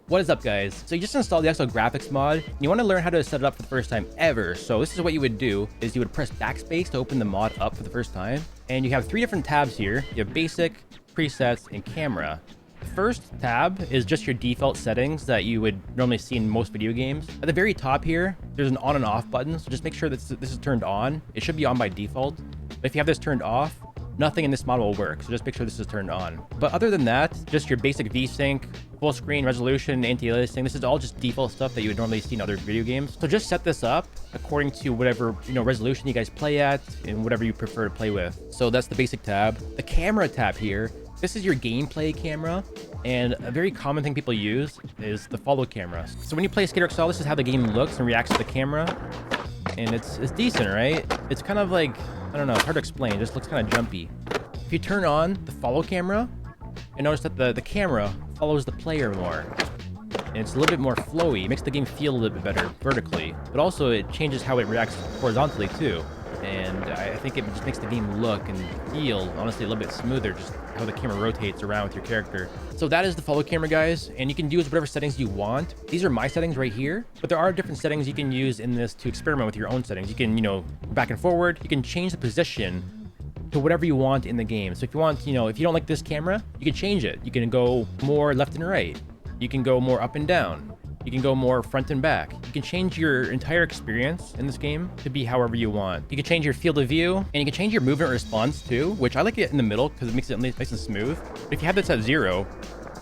What is up, guys? So you just installed the XL graphics mod and you want to learn how to set it up for the first time ever. So this is what you would do is you would press backspace to open the mod up for the first time, and you have three different tabs here. You have basic, presets, and camera. The first tab is just your default settings that you would normally see in most video games. At the very top here, there's an on and off button, so just make sure that this is turned on. It should be on by default, but if you have this turned off, nothing in this mod will work, so just make sure this is turned on. But other than that, just your basic VSync, full screen resolution, anti-aliasing, this is all just default stuff that you would normally see in other video games. So just set this up according to whatever resolution you guys play at and whatever you prefer to play with. So that's the basic tab. The camera tab here, this is your gameplay camera, and a very common thing people use is the follow camera. So when you play Skater XL, this is how the game looks and reacts to the camera, and it's decent, right? It's kind of like, I don't know, it's hard to explain. It just looks kind of jumpy. If you turn on the follow camera, you notice that the camera follows the player more. And it's a little bit more flowy. It makes the game feel a little bit better vertically. But also, it changes how it reacts horizontally, too. And I think it just makes the game look and feel, honestly, a little bit smoother, just how the camera rotates around with your character. So that is the follow camera, guys. And you can use whatever settings you want. These are my settings right here. But there are different settings you can use in this to experiment with your own settings. You can, back and forward. You can change the position to whatever you want in the game. So if you want, if you don't like this camera, you can change it. You can go more left and right. You can go more up and down. You can go more front and back. You can change your entire experience in this game to be however you want. You can change your field of view, and you can change your movement response too, which I like it in the middle because it makes it nice and smooth. But if you have this at 0,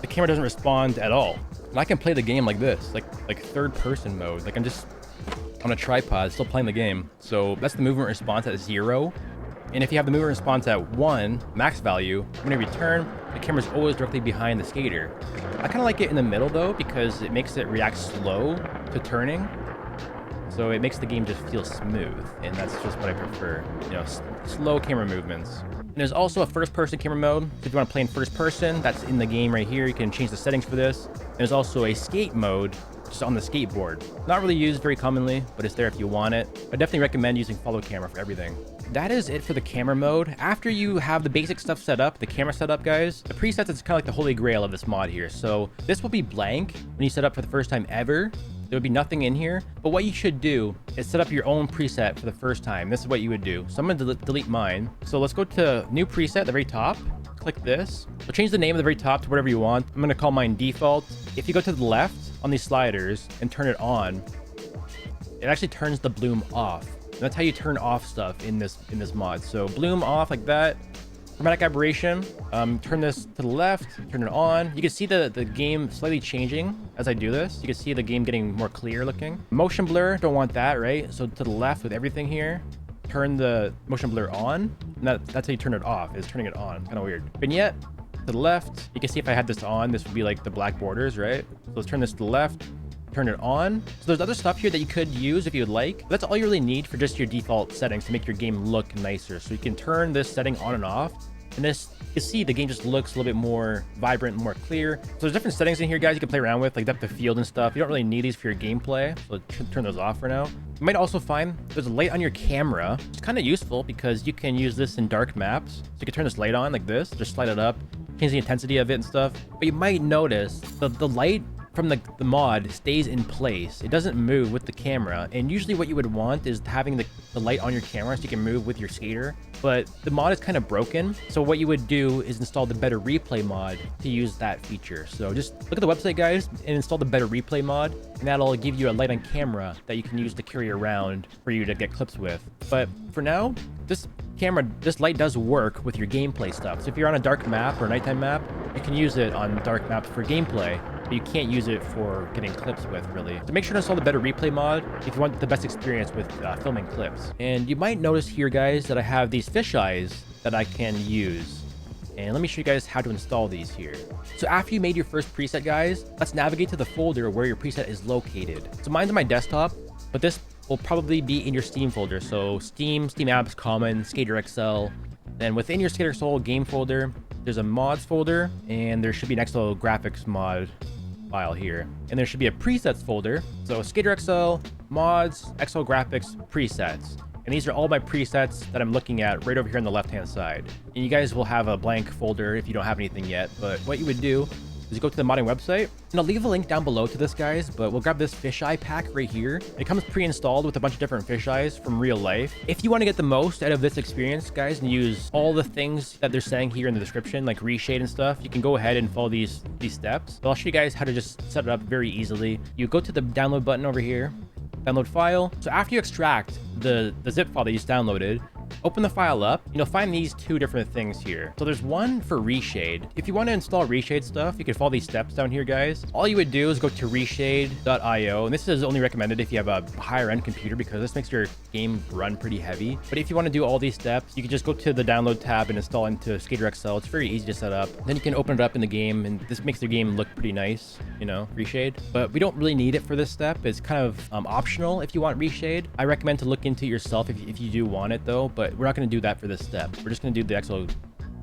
the camera doesn't respond at all. And I can play the game like this, like third person mode. Like I'm just on a tripod still playing the game. So that's the movement response at 0. And if you have the movement response at 1, max value, when you turn, the camera's always directly behind the skater. I kind of like it in the middle though, because it makes it react slow to turning. So it makes the game just feel smooth, and that's just what I prefer. Slow camera movements. And there's also a first-person camera mode. So if you want to play in first person, that's in the game right here. You can change the settings for this. And there's also a skate mode, just on the skateboard. Not really used very commonly, but it's there if you want it. I definitely recommend using follow camera for everything. That is it for the camera mode. After you have the basic stuff set up, the camera set up, guys, the presets is kind of like the holy grail of this mod here. So this will be blank when you set up for the first time ever. There would be nothing in here, but what you should do is set up your own preset for the first time. This is what you would do. So I'm gonna delete mine. So let's go to new preset at the very top. Click this. So change the name at the very top to whatever you want. I'm gonna call mine default. If you go to the left on these sliders and turn it on, it actually turns the bloom off. And that's how you turn off stuff in this mod. So bloom off like that. Chromatic aberration, turn this to the left, turn it on. You can see the game slightly changing as I do this. You can see the game getting more clear looking. Motion blur, don't want that, right? So to the left with everything here, turn the motion blur on. And that's how you turn it off, is turning it on. Kind of weird. Vignette, to the left. You can see if I had this on, this would be like the black borders, right? So let's turn this to the left. Turn it on. So there's other stuff here that you could use if you would like. But that's all you really need for just your default settings to make your game look nicer. So you can turn this setting on and off. And this, you can see the game just looks a little bit more vibrant, more clear. So there's different settings in here, guys, you can play around with, like depth of field and stuff. You don't really need these for your gameplay, so turn those off for now. You might also find there's a light on your camera. It's kind of useful because you can use this in dark maps. So you can turn this light on like this, just slide it up, change the intensity of it and stuff. But you might notice the light from the mod stays in place. It doesn't move with the camera. And usually what you would want is having the light on your camera so you can move with your skater. But the mod is kind of broken. So what you would do is install the Better Replay mod to use that feature. So just look at the website, guys, and install the Better Replay mod. And that'll give you a light on camera that you can use to carry around for you to get clips with. But for now, this light does work with your gameplay stuff. So if you're on a dark map or a nighttime map, you can use it on dark maps for gameplay. But you can't use it for getting clips with, really. So make sure to install the Better Replay mod if you want the best experience with filming clips. And you might notice here, guys, that I have these fisheyes that I can use. And let me show you guys how to install these here. So after you made your first preset, guys, let's navigate to the folder where your preset is located. So mine's on my desktop, but this will probably be in your Steam folder. So Steam Apps, Common, Skater XL. Then within your Skater XL game folder, there's a mods folder, and there should be an XL graphics mod file here. And there should be a presets folder. So Skater XL, mods, XL graphics, presets. And these are all my presets that I'm looking at right over here on the left-hand side. And you guys will have a blank folder if you don't have anything yet. But what you would do is go to the modding website, and I'll leave a link down below to this, guys, but we'll grab this fisheye pack right here. It comes pre-installed with a bunch of different fisheyes from real life. If you want to get the most out of this experience, guys, and use all the things that they're saying here in the description, like reshade and stuff, you can go ahead and follow these steps. So I'll show you guys how to just set it up very easily. You go to the download button over here, download file. So after you extract the zip file that you just downloaded, open the file up, and you'll find these two different things here. So there's one for reshade. If you want to install reshade stuff, you can follow these steps down here, guys. All you would do is go to reshade.io, and this is only recommended if you have a higher end computer because this makes your game run pretty heavy. But if you want to do all these steps, you can just go to the download tab and install into Skater XL. It's very easy to set up. Then you can open it up in the game, and this makes the game look pretty nice, you know, reshade. But we don't really need it for this step. It's kind of optional if you want reshade. I recommend to look into it yourself if you do want it though, but we're not going to do that for this step. We're just going to do the actual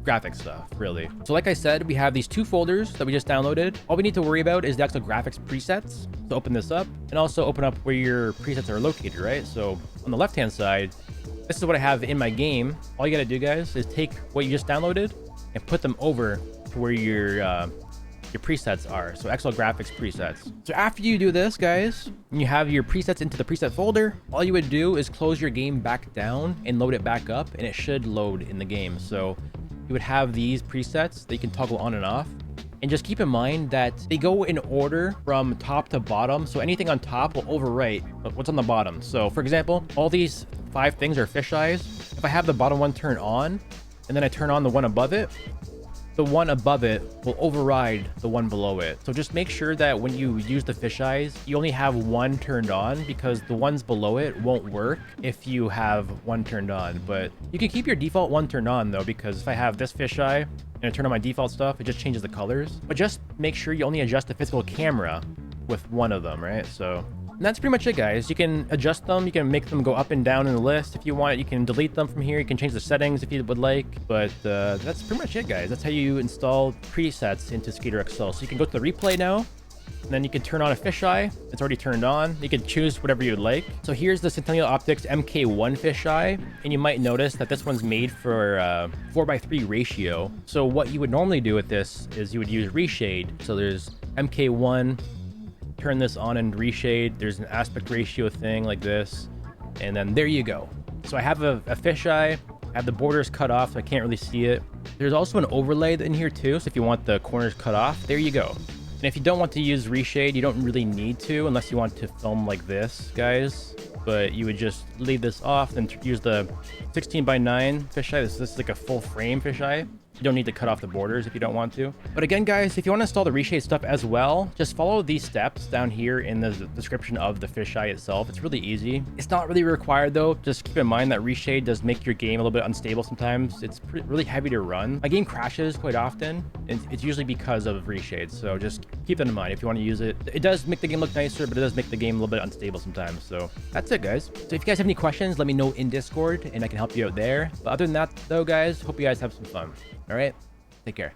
graphics stuff, really. So like I said, we have these two folders that we just downloaded. All we need to worry about is the actual graphics presets. So open this up and also open up where your presets are located, right? So on the left hand side, this is what I have in my game. All you got to do, guys, is take what you just downloaded and put them over to where your presets are. So XL graphics presets. So after you do this, guys, and you have your presets into the preset folder, all you would do is close your game back down and load it back up, and it should load in the game. So you would have these presets that you can toggle on and off. And just keep in mind that they go in order from top to bottom. So anything on top will overwrite what's on the bottom. So for example, all these 5 things are fisheyes. If I have the bottom one turned on and then I turn on the one above it, the one above it will override the one below it. So just make sure that when you use the fisheyes, you only have one turned on, because the ones below it won't work if you have one turned on. But you can keep your default one turned on though, because if I have this fisheye and I turn on my default stuff, it just changes the colors. But just make sure you only adjust the physical camera with one of them, right? So and that's pretty much it, guys. You can adjust them. You can make them go up and down in the list if you want. You can delete them from here. You can change the settings if you would like. But that's pretty much it, guys. That's how you install presets into Skater XL. So you can go to the replay now, and then you can turn on a fisheye. It's already turned on. You can choose whatever you'd like. So here's the Centennial Optics MK1 fisheye, and you might notice that this one's made for 4:3 ratio. So what you would normally do with this is you would use reshade. So there's MK1. Turn this on and reshade. There's an aspect ratio thing like this, and then there you go. So I have a fisheye. I have the borders cut off, so I can't really see it. There's also an overlay in here too, so if you want the corners cut off, there you go. And if you don't want to use reshade, you don't really need to, unless you want to film like this, guys. But you would just leave this off and use the 16:9 fisheye. This is like a full frame fisheye. You don't need to cut off the borders if you don't want to. But again, guys, if you want to install the reshade stuff as well, just follow these steps down here in the description of the fisheye itself. It's really easy. It's not really required though. Just keep in mind that reshade does make your game a little bit unstable sometimes. It's really heavy to run. My game crashes quite often, and it's usually because of reshade. So just keep that in mind if you want to use it. It does make the game look nicer, but it does make the game a little bit unstable sometimes. So that's it, guys. So if you guys have any questions, let me know in Discord and I can help you out there. But other than that though, guys, hope you guys have some fun. All right, take care.